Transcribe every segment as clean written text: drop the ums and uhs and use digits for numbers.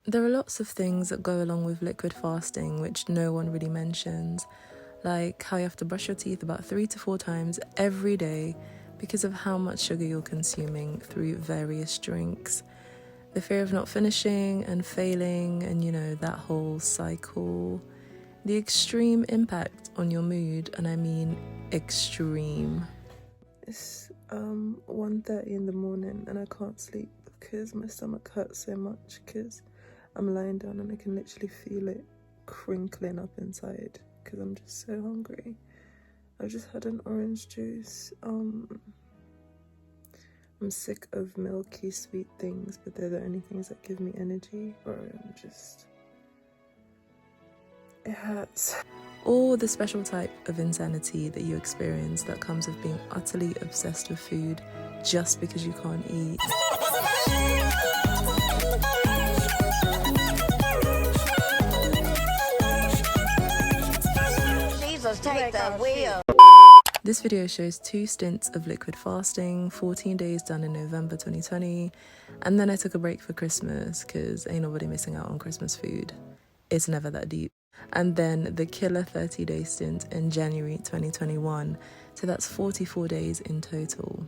There are lots of things that go along with liquid fasting which no one really mentions, like how you have to brush your teeth about 3 to 4 times every day because of how much sugar you're consuming through various drinks. The fear of not finishing and failing, and that whole cycle. The extreme impact on your mood, and I mean extreme. It's 1:30 in the morning and I can't sleep because my stomach hurts so much because I'm lying down and I can literally feel it crinkling up inside because I'm just so hungry. I've just had an orange juice. I'm sick of milky sweet things, but they're the only things that give me energy, or it hurts. Or the special type of insanity that you experience that comes with being utterly obsessed with food just because you can't eat. Jesus, take the wheel. This video shows 2 stints of liquid fasting, 14 days done in November 2020, and then I took a break for Christmas because ain't nobody missing out on Christmas food. It's never that deep. And then the killer 30-day stint in January 2021, so that's 44 days in total.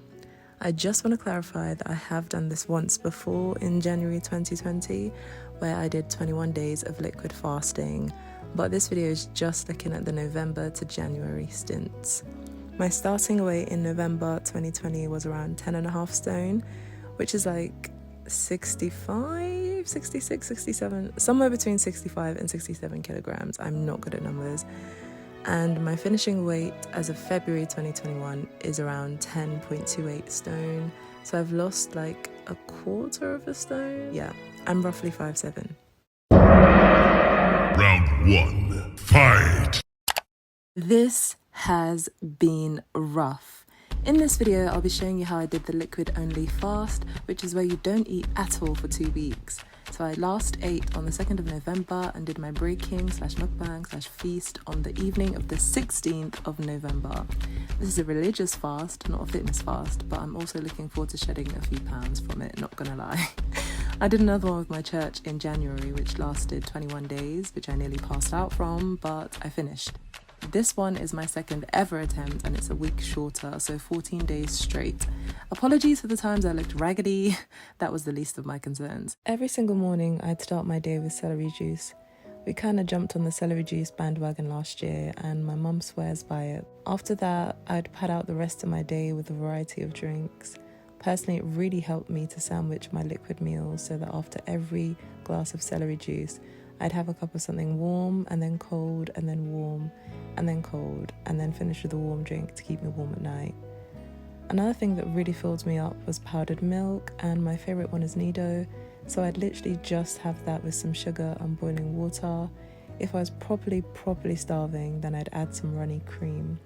I just want to clarify that I have done this once before in January 2020, where I did 21 days of liquid fasting, but this video is just looking at the November to January stints. My starting weight in November 2020 was around 10.5 stone, which is like 65, 66, 67, somewhere between 65 and 67 kilograms. I'm not good at numbers. And my finishing weight as of February 2021 is around 10.28 stone. So I've lost like a quarter of a stone. Yeah, I'm roughly 5'7". Round 1, fight! This has been rough. In this video, I'll be showing you how I did the liquid only fast, which is where you don't eat at all for 2 weeks. So I last ate on the 2nd of November and did my breaking/mukbang/feast on the evening of the 16th of November. This is a religious fast, not a fitness fast, but I'm also looking forward to shedding a few pounds from it, not gonna lie. I did another one with my church in January, which lasted 21 days, which I nearly passed out from, but I finished. This one is my second ever attempt and it's a week shorter, so 14 days straight. Apologies for the times I looked raggedy, that was the least of my concerns. Every single morning I'd start my day with celery juice. We kind of jumped on the celery juice bandwagon last year and my mum swears by it. After that, I'd pad out the rest of my day with a variety of drinks. Personally, it really helped me to sandwich my liquid meals so that after every glass of celery juice, I'd have a cup of something warm and then cold and then warm and then cold and then finish with a warm drink to keep me warm at night. Another thing that really filled me up was powdered milk, and my favourite one is Nido, so I'd literally just have that with some sugar and boiling water. If I was properly starving, then I'd add some runny cream.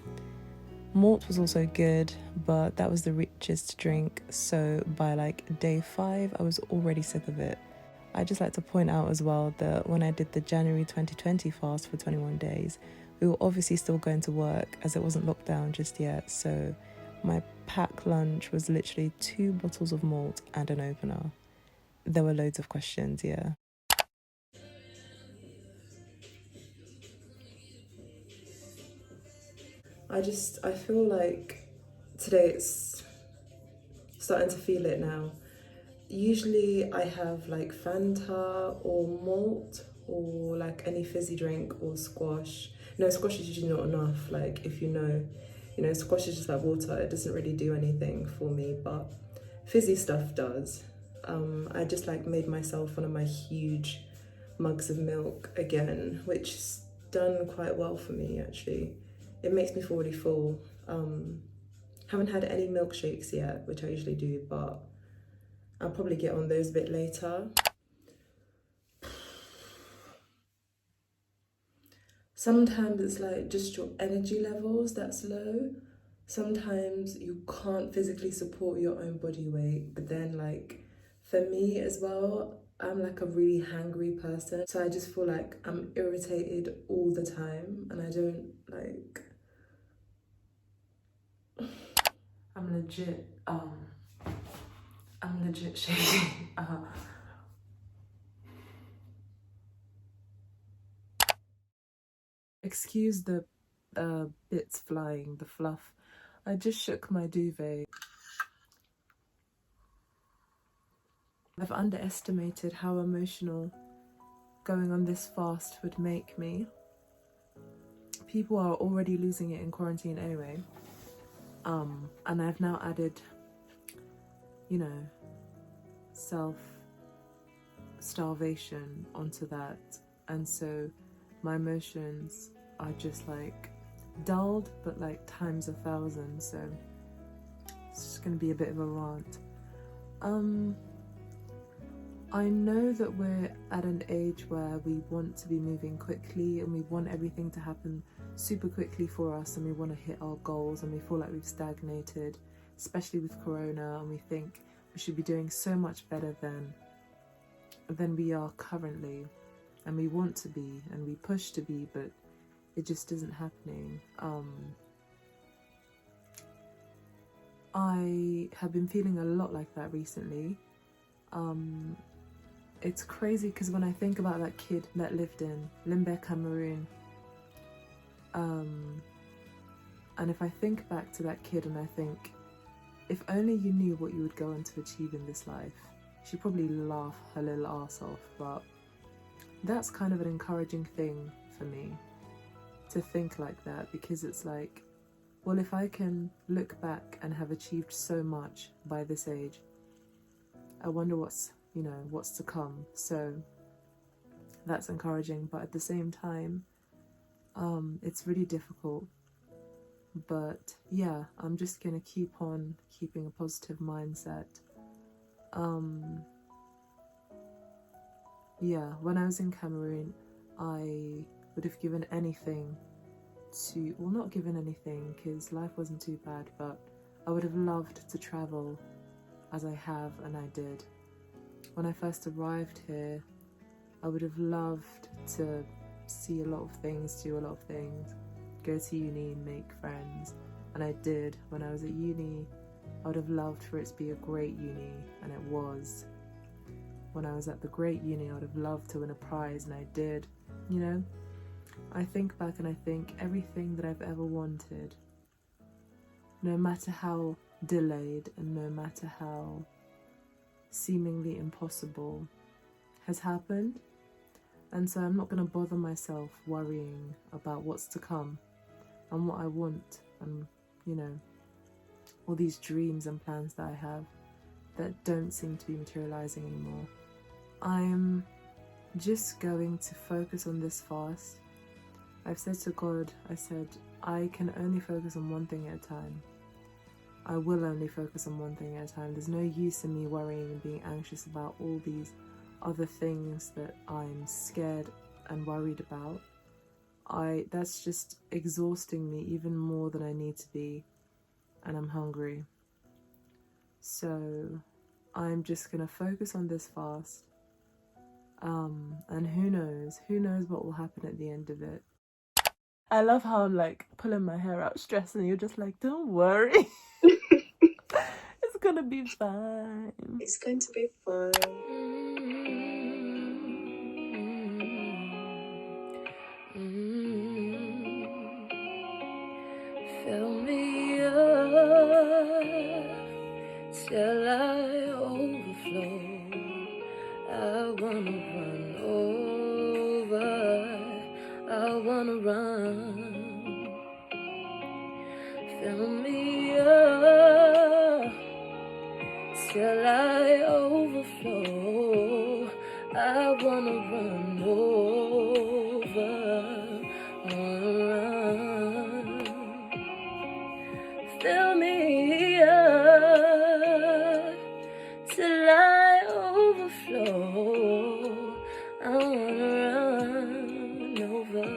Malt was also good, but that was the richest drink, so by like day 5 I was already sick of it. I'd just like to point out as well that when I did the January 2020 fast for 21 days, we were obviously still going to work as it wasn't locked down just yet, so my packed lunch was literally 2 bottles of malt and an opener. There were loads of questions, yeah. I feel like today it's starting to feel it now. Usually I have like Fanta or malt or like any fizzy drink or squash. No, squash is usually not enough, like if you know, squash is just like water. It doesn't really do anything for me, but fizzy stuff does. I just like made myself one of my huge mugs of milk again, which has done quite well for me actually. It makes me feel really full. Haven't had any milkshakes yet, which I usually do, but I'll probably get on those a bit later. Sometimes it's like just your energy levels that's low. Sometimes you can't physically support your own body weight, but then like for me as well, I'm like a really hangry person, so I just feel like I'm irritated all the time and I don't like I'm legit shaking. Excuse the bits flying, the fluff. I just shook my duvet. I've underestimated how emotional going on this fast would make me. People are already losing it in quarantine anyway. And I've now added, you know, self-starvation onto that. And so my emotions are just like dulled, but like times 1,000. So it's just gonna be a bit of a rant. I know that we're at an age where we want to be moving quickly and we want everything to happen super quickly for us, and we want to hit our goals, and we feel like we've stagnated, especially with Corona, and we think we should be doing so much better than we are currently, and we want to be and we push to be, but it just isn't happening. I have been feeling a lot like that recently. It's crazy because when I think about that kid that lived in Limbe, Cameroon, and if I think back to that kid and I think, if only you knew what you would go on to achieve in this life, she'd probably laugh her little ass off. But that's kind of an encouraging thing for me, to think like that, because it's like, well, if I can look back and have achieved so much by this age, I wonder what's to come. So that's encouraging, but at the same time, it's really difficult. But yeah, I'm just gonna keep on keeping a positive mindset. Yeah, when I was in Cameroon, I would have given anything to, well, not given anything because life wasn't too bad, but I would have loved to travel as I have, and I did. When I first arrived here, I would have loved to see a lot of things, do a lot of things, go to uni, make friends, and I did. When I was at uni, I would have loved for it to be a great uni, and it was. When I was at the great uni, I would have loved to win a prize, and I did. You know, I think back and I think everything that I've ever wanted, no matter how delayed and no matter how seemingly impossible, has happened. And so I'm not going to bother myself worrying about what's to come and what I want, and, you know, all these dreams and plans that I have that don't seem to be materializing anymore. I'm just going to focus on this fast. I've said to God, I said, I can only focus on one thing at a time. I will only focus on one thing at a time. There's no use in me worrying and being anxious about all these other things that I'm scared and worried about. That's just exhausting me even more than I need to be, and I'm hungry. So I'm just gonna focus on this fast, and who knows what will happen at the end of it. I love how I'm like pulling my hair out stressed, and you're just like, don't worry. It's gonna be fine. It's going to be fine. Fill me up till I overflow. I wanna run over. I wanna run. Fill me up till I overflow. I wanna run over. I wanna run. Fill me up till I overflow. I wanna run over.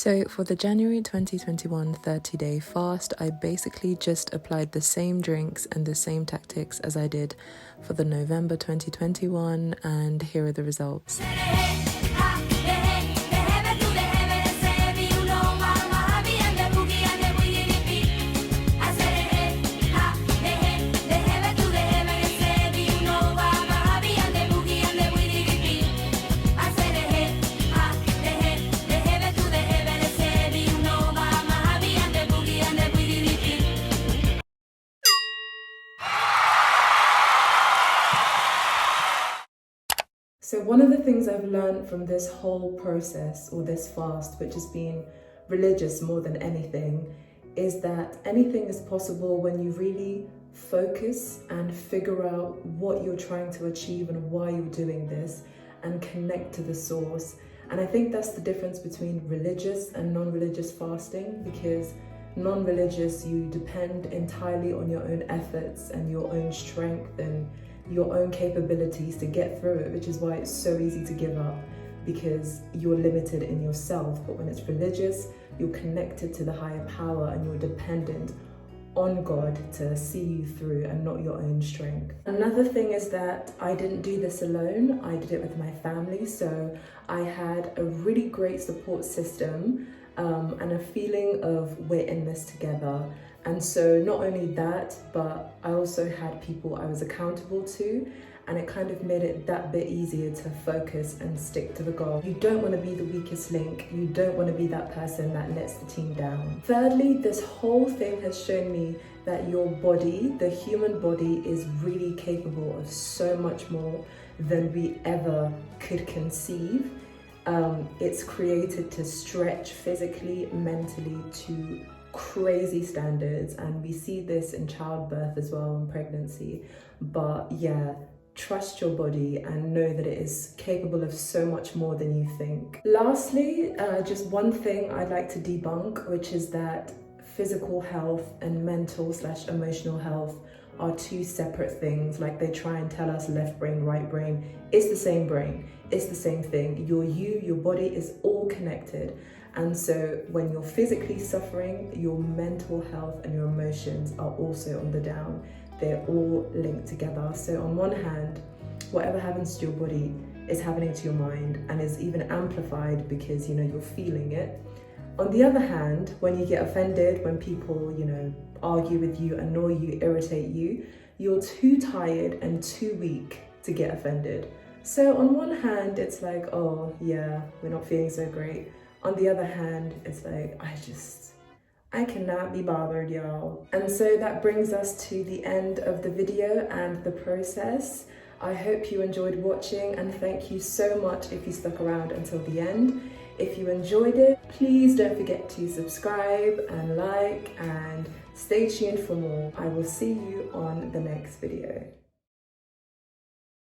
So for the January 2021 30-day fast, I basically just applied the same drinks and the same tactics as I did for the November 2021, and here are the results. So one of the things I've learned from this whole process, or this fast, which has been religious more than anything, is that anything is possible when you really focus and figure out what you're trying to achieve and why you're doing this, and connect to the source. And I think that's the difference between religious and non-religious fasting, because non-religious, you depend entirely on your own efforts and your own strength and your own capabilities to get through it, which is why it's so easy to give up, because you're limited in yourself. But when it's religious, you're connected to the higher power and you're dependent on God to see you through and not your own strength. Another thing is that I didn't do this alone. I did it with my family. So I had a really great support system and a feeling of we're in this together. And so not only that, but I also had people I was accountable to, and it kind of made it that bit easier to focus and stick to the goal. You don't want to be the weakest link. You don't want to be that person that lets the team down. Thirdly, this whole thing has shown me that your body, the human body, is really capable of so much more than we ever could conceive. It's created to stretch physically, mentally, to crazy standards, and we see this in childbirth as well, and pregnancy. But yeah, trust your body and know that it is capable of so much more than you think. Lastly, just one thing I'd like to debunk, which is that physical health and mental/emotional health are two separate things. Like they try and tell us left brain, right brain. It's the same brain. It's the same thing. Your body is all connected. And so when you're physically suffering, your mental health and your emotions are also on the down. They're all linked together. So on one hand, whatever happens to your body is happening to your mind and is even amplified because, you're feeling it. On the other hand, when you get offended, when people, argue with you, annoy you, irritate you, you're too tired and too weak to get offended. So on one hand, it's like, oh yeah, we're not feeling so great. On the other hand, it's like, I cannot be bothered, y'all. And so that brings us to the end of the video and the process. I hope you enjoyed watching, and thank you so much if you stuck around until the end. If you enjoyed it, please don't forget to subscribe and like, and stay tuned for more. I will see you on the next video.